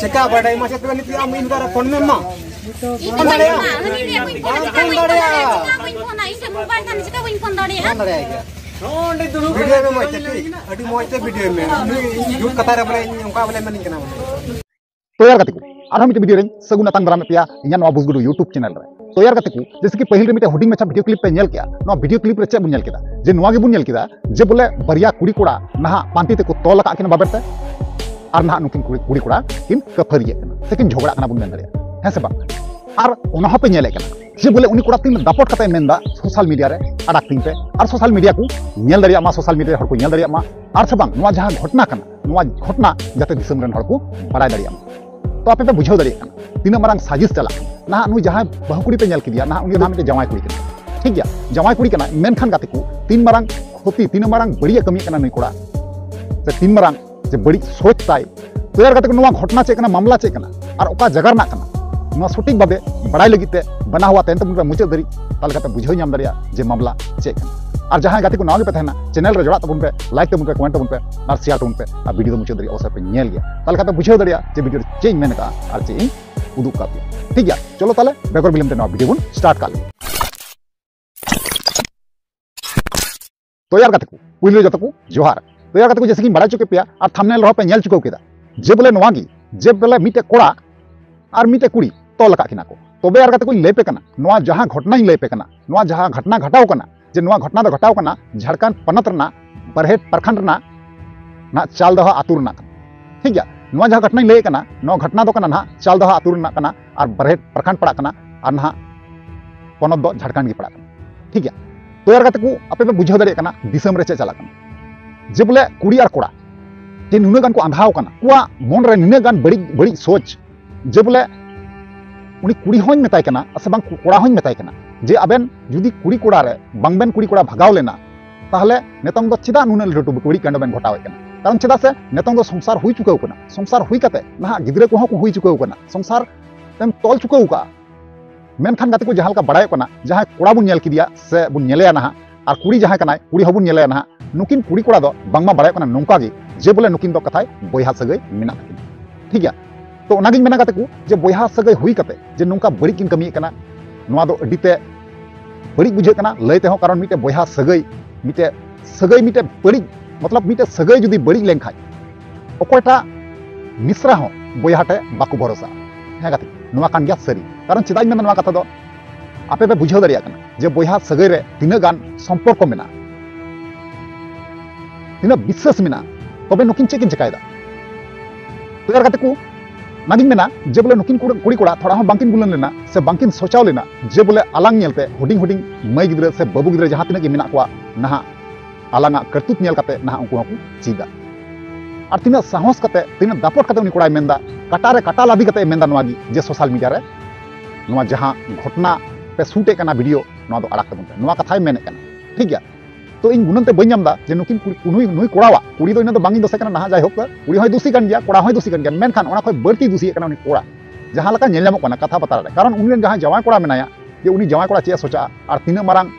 Cekak badai masih tuan itu amin gara phone memang. Phone dah ya. Phone dah ya. Phone dah ya. Video में मैं check अड़ी मोइते video में झूठ कथा रे बोले उनका बोले मैं नहीं करना तो यार कतिकु आरो मिटे वीडियो रे सगुना तांग दारा में पिया इन्या नवा बुसगुडु YouTube चैनल रे तो यार कतिकु जैसे कि पहिल रे मिटे हुडिंग में वीडियो क्लिप पे नेल किया नो वीडियो क्लिप रे चे बुन नेल किदा जे नवा गे बुन नेल किदा जे बोले बरिया कुड़ी कोड़ा नहा पांती ते को तोल का किन बाबरते आर नहा नुकिन कुड़ी कोड़ा किन कफरिए कना सेकिन झगड़ा कना बुन नेल दरिया है से बा आर ओना पे नेले कना जे बोले उनी कोड़ा तीन दापट कते मेंदा सोशल मीडिया रे अडाक तीन पे आर सोशल मीडिया को नेल दरिया मा सोशल मीडिया हर को नेल दरिया मा आर से बांग नवा जहां घटना कना नवा घटना जाते दिसम रन हर को बड़ाय दरिया तो आपे पे बुझाव दरिया कना तीन मारंग साजिश चला ना नु जहां बहुकुड़ी पे नेल किदिया ना उनी नाम पे जमाई कुड़ी कना ठीक गया जमाई कुड़ी कना मेनखान गाते को तीन मारंग खोती तीन मारंग बड़िया कमी कना नै कोड़ा से तीन मारंग जे बड़ी सोच ताई तो यार गाते को नवा घटना चे कना मामला चे कना आर ओका जगर ना कना सटीक भावे बड़ाई लगिते बना हुआ तेन तब मुचाद धरी ताले काते बुझाव नाम दरिया जे मामला चे और जहां गाते को नागे पे तहना चैनल रे जोड़ा तबन पे लाइक तबन पे कमेंट तबन पे और शेयर तबन पे और वीडियो मुचाद धरी अवसर पे नेल गया ताले काते बुझाव दरिया जे वीडियो चेंज मेन का और चे उदुक का ठीक है चलो ताले बेगर बिलमते ना वीडियो बन स्टार्ट कर तो यार गाते को पुइलो जत को जोहार तो यार गाते को जैसे कि बड़ा चुके पिया और थंबनेल रो पे नेल चुको केदा जे बोले नवागी जे बोले मिटे कोड़ा और मिटे कुड़ी तोल का किना को तबे यार गाते को ले पे कना नवा जहां घटना ले पे कना नवा जहां घटना घटाव कना जे नवा घटना दो घटाव कना झारखंड पनत रना बरहेट प्रखंड रना ना चाल दह आतुर ना ठीक है नवा जहां घटना ले कना नवा घटना दो कना ना चाल दह आतुर ना कना और बरहेट प्रखंड पड़ा कना और ना पनत दो झारखंड की पड़ा कना ठीक है तो यार गाते को आपे पे बुझाव दरे कना दिसम रे चे चला कना जे बोले कुड़ी और कोड़ा जे नुने गान को आंधाव कना कुआ मन रे नुने गान बड़ी बड़ी सोच जे बोले उनी कुड़ी होñ मेताय कना असे बांग कोड़ा होñ मेताय कना जे अबेन जुदी कुड़ी कोड़ा रे बांगबेन कुड़ी कोड़ा भगाव लेना ताहले नेतंग दो चिदा नुने लटु कुड़ी कांड बेन घटावे कना कारण चिदा से नेतंग दो संसार हुई चुकाव कना संसार हुई कते ना गिदरे को हुई चुकाव कना संसार तेम तोल चुकाव का मेनखान गाते को जहां का बड़ाय कना जहां कोड़ा बुन नेल किदिया से बुन नेलेया ना और कुड़ी जहां कनाय कुड़ी हबुन नेलेया ना नुकिन कुड़ी कोड़ा दो बांगमा बड़ाय कना नोंका गे जे बोले नुकिन दो कथाय बोयहा सगै मिना ठीक है तो नागिन मेना गाते को जे बोयहा सगै हुई कते जे नोंका बड़ी किन कमी कना नोआ दो अडीते बड़ी बुझे कना लयते हो कारण मिटे बोयहा सगै मिटे बड़ी मतलब मिटे सगै जुदी बड़ी लेंखाय ओकोटा मिश्रा हो बोयहाटे बाकु भरोसा है गाते नोआ कान गया सरी कारण चिदाई मेना नोआ कथा दो आपे पे बुझाव दरिया कना जे बोयहा सगै रे तिना गान संपर्क मेना तिना विश्वास मेना तबे नुकिन चेकिन चकायदा तो यार गाते को नागिन मेना जे बोले नुकिन कुड़ी कोड़ा थोड़ा हो बांकिन बुलन लेना से बांकिन सोचाव लेना जे बोले आलांग नेलते हुडिंग हुडिंग मई गिद्रे से बाबू गिद्रे जहां तिना के मेना को नहा आलांगा करतुत नेल कते नहा उनको को चीदा और तिना साहस कते तिना दापट कते उनी कोड़ाय मेंदा कटारे कटा लादी कते मेंदा नवागी जे सोशल मीडिया रे नवा जहां घटना पे शूटे कना वीडियो नवा दो अड़ाक तबन नवा कथाय मेने कना ठीक है तो इन गुणनते बई नामदा जे नुकिन नुई कोड़ावा कुड़ी दो इना दो बांगी दोसे कना नहा जाय होक कुड़ी होय दोषी कन गया कोड़ा होय दोषी कन गया मेनखान ओना खय बर्ती दोषी कना उनी कोड़ा जहां लका नेल नामो कना कथा पता रे कारण उनी जहां जवाय कोड़ा मेनाया जे उनी जवाय कोड़ा चे सोचा और तीन मारंग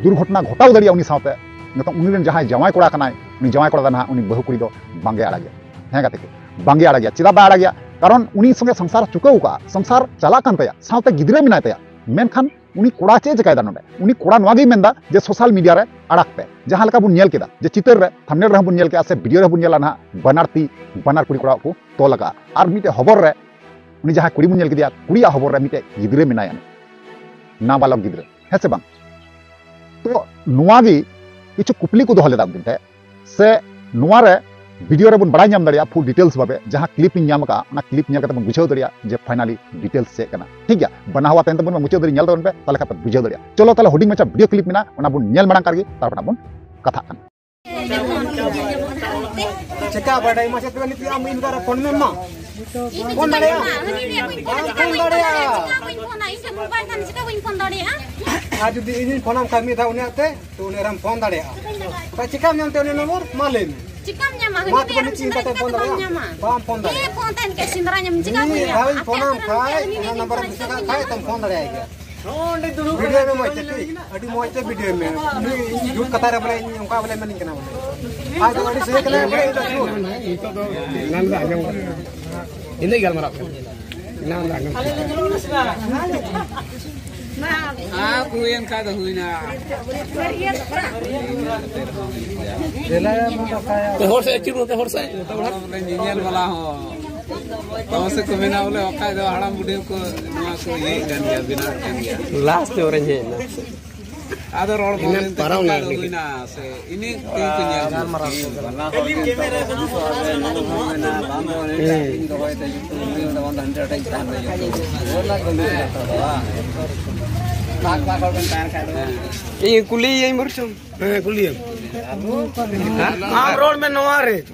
दुर्घटना घटाव दरिया उनी साथे नतो उनी जहां जवाय कोड़ा कनाय उनी जवाय कोड़ा ना उनी बहु कुड़ी दो बांगे आड़ा गया है गाते बांगे आड़ा गया चिदा बा आड़ा गया कारण उनी संगे संसार चुकाव का संसार चला कान तया साथे गिद्रे मेनाय तया मेनखान उनी कोड़ा चे जकायदा नोडे उनी कोड़ा नवागी मेंदा जे सोशल मीडिया रे अड़ाक पे जहां लका बुन नेल केदा जे चितर रे थंबनेल रे बुन नेल के से वीडियो रे बुन नेला ना बनार कुड़ी कोड़ा को तो लगा और मिटे खबर रे उनी जहां कुड़ी बुन नेल केदिया कुड़िया खबर रे मिटे गिद्रे मेनाया नाबालक गिद्रे है से बांग तो नवागी किछु कुपली को दोहले दाम दिनते से नवा रे वीडियो रे बुन बड़ाय नाम दरिया फुल डिटेल्स भाबे जहां क्लिप इन नाम का ना क्लिप नेल कते बुन बुझाव दरिया जे फाइनली डिटेल्स से कना ठीक है बना हुआ तेन तबन मुचाव दरि नेल तबन पे ताले कते बुझाव दरिया चलो ताले हुडिंग मचा वीडियो क्लिप मेना ओना बुन नेल मांग करगी तारपन बुन कथा कना Cekak badai masih tuan itu amin gara phone memang. Phone dah ya. Phone dah ya. आज दी इन phone kami tahu ni ate tu ni ram phone dah ya. Pak cikam yang tahu ni nomor malin. Cikam nya mah. Mat bani cinta te phone dah ya. Paham phone dah. Ye phone tan ke sindranya mencikam ni. Tahu phone khai, nomor bisa khai tam phone dah ya. Video में मोइते अडी मोइते video में झूठ कथा रे बोले उनका बोले मैं नहीं करना आज तो अडी से कले बोले तो नाम दा आजम ini galmarap nah aku yang kata huina tehor saya ciru tehor saya nyel bala ho tahu se ko mena bole okai do haram bude ko nua ko ye kan ya bina kan ya last orang je ada rol ini parau na huina se ini kunya galmarap kamera ko so ave no mena bamo ne do hoy te YouTube do 100 times tan wala ko ne ये कुली यही मरचम कुली आप road में नवारे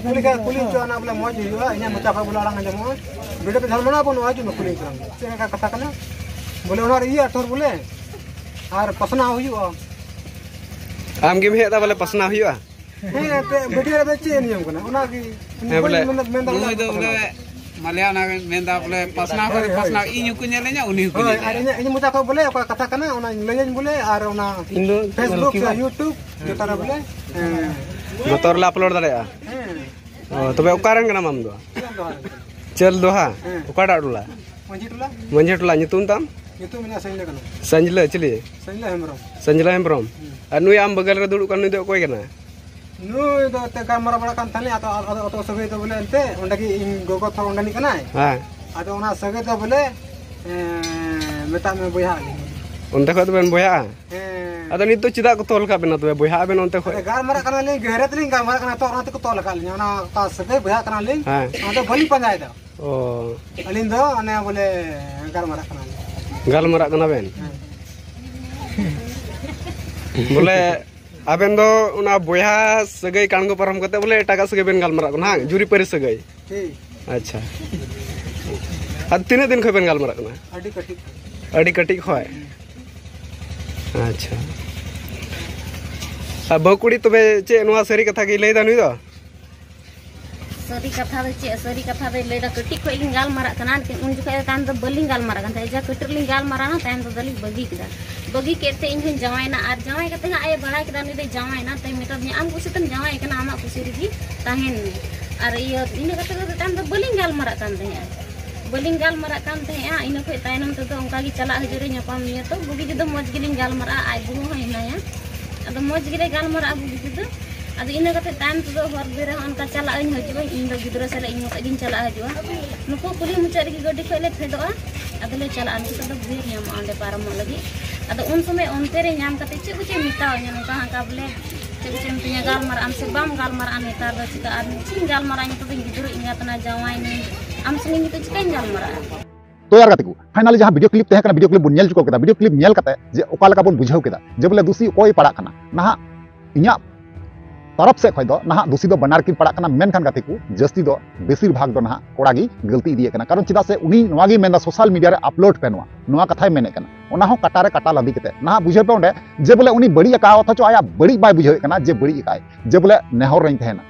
कुली का कुली जो ना बोले मौज हुआ इन्हें मुचाफा बोला रंग जब मौज वीडियो पे धर्म ना बोलो आज में कुली करम से का कथा करना बोले उन्होंने ये अथर बोले और पसना हुआ आम के में बोले पसना हुआ वीडियो रे चे नियम करना उना की बोले बोले Maliana menda boleh pasna inyu kunyelenya uni kunya. Ini muda kau boleh apa katakan ona layan boleh ar ona Facebook YouTube jotara boleh. Motor la upload dare ya. Oh, tobe ukaran kana mam do. Chel doha. Ukada dula. Manjit dula nyutum tam? Nyutum ina sanjla kana. Sanjla chili. Sanjla hembrom. Anu am bagal re dulu kan nu do koi kana. Nu itu tekan marah kan tali atau sebagai itu boleh ente, unda ki gogo thor unda ni kana. Atau ona sebagai itu boleh meta me boya. Unda kau tu ben boya. Atau ni tu cida kau tol kah bena tu boya ben onte kau. Gar marah kana ling geret ling gar marah kana tor nanti kau tol kali. Ona ta sebagai boya kana ling. Atau bali panjai dah. Oh. Alin do ane boleh gar marah kana. Gar marah kana ben. Boleh. Aben do una boya segai kango param kate boleh taga segai ben galmara ko na juri peri segai ठीक अच्छा ad tine din khoy ben galmara ko na adi katik khoy अच्छा अब बकुड़ी तबे चे नवा सरी कथा की लई दा नुई दो सरी कथा दे चे सरी कथा दे लेदा कटी को लिंगाल मारा कनान के उन जुका तान तो बलिंगाल मारा कन जा कटर लिंगाल मारा ना तान तो दली बगी किदा बगी केते इन जवायना आर जवाय कते आए बड़ा किदा नि दे जवायना तै मेता आम कुछ तन जवाय कना आमा कुछ रिगी ताहेन आर ये इन कते तान तो बलिंगाल मारा कान दे बलिंगाल मारा कान दे इन को तायनम तो उनका की चला हजरे न्यापाम निया तो बगी जदो मज गिलिंगाल मारा आय बु होइना या अद मज गिले गाल मारा बगी जदो अब इन कते टाइम तो हर बेरा उनका चला इन हजो इन दो गिदरा सला इन दिन चला हजो नुको पुली मुचारी की गड्डी खले फेडोआ अदले चला अन तो भीर न्याम आंडे पारम लगी अद उन समय ओनते रे न्याम कते चे कुछ मिटाव न्याम कहां का बोले चे कुछ मिटिया गाल मार आम से बाम गाल मार आने तार द चिका आदमी चिन गाल मार आने तो गिदरो इंगा तना जावाई ने आम से नि तो चिकन गाल मार तो यार गतिकु फाइनली जहां वीडियो क्लिप तहकना वीडियो क्लिप बुन नेल चुको केदा वीडियो क्लिप नेल कते जे ओका लका बुन बुझाव केदा जे बोले दूसी कोई पड़ा कना नहा इया तरफ से खय दो नहा दूसी दो बनार की पड़ा कना मेन खान गतिकु जस्ती दो बेसिर भाग दो नहा कोड़ागी गलती इदिए कना कारण चिदा से उनी नवागी मेना सोशल मीडिया रे अपलोड पे नवा कथाय मेने कना ओना हो कटारे कटा लदी केते नहा बुझे पे ओंडे जे बोले उनी बड़ी का अथचो आया बड़ी बाय बुझे कना जे बड़ी काय जे बोले नेहर रही थेना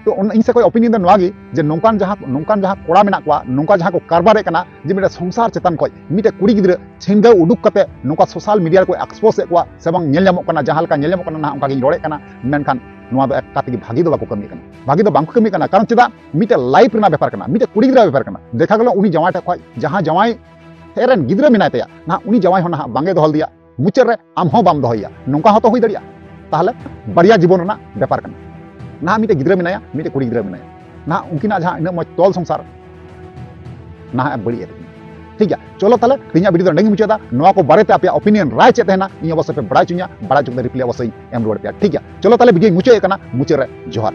तो इन से कोई ओपिनियन नवागी जे नोंकान जहां कोड़ा मेना कोआ नोंका जहां को कारबारे कना जे मेरे संसार चेतन कोई मिटे कुड़ी गिद्र छिंगा उडुक कते नोंका सोशल मीडिया को एक्सपोज कोआ से बंग नेल जामो कना जहां लका नेल जामो कना ना उनका गिन रोड़े कना मेनखान नोआ दो एकटा भागी दो बाको कमी कना भागी दो बांको कमी कना कारण चिदा मिटे लाइफ रेना व्यापार कना मिटे कुड़ी गिद्रा व्यापार कना देखा गलो उनी जवाई टा खोय जहां जवाई हेरन गिद्रा मेना तया ना उनी जवाई हो ना बांगे दोहल दिया मुचर रे आम हो बाम दोहया नोंका हो तो हुई दड़िया ताहले बड़िया जीवन रेना व्यापार कना ना मिटे गिद्रा मेनाया मिटे कुड़ी गिद्रा मेनाया ना उनकिना जहां इन मज तोल संसार ना बड़ी ठीक है चलो ताले तीना वीडियो नंगी मुचादा नवा को बारे ते आपया ओपिनियन राय चे तेना इन अवश्य पे बड़ा चुनिया बड़ा चुक रिप्लाई अवश्य एम रोड पे ठीक है चलो ताले वीडियो मुचे कना मुचे रे जोहार।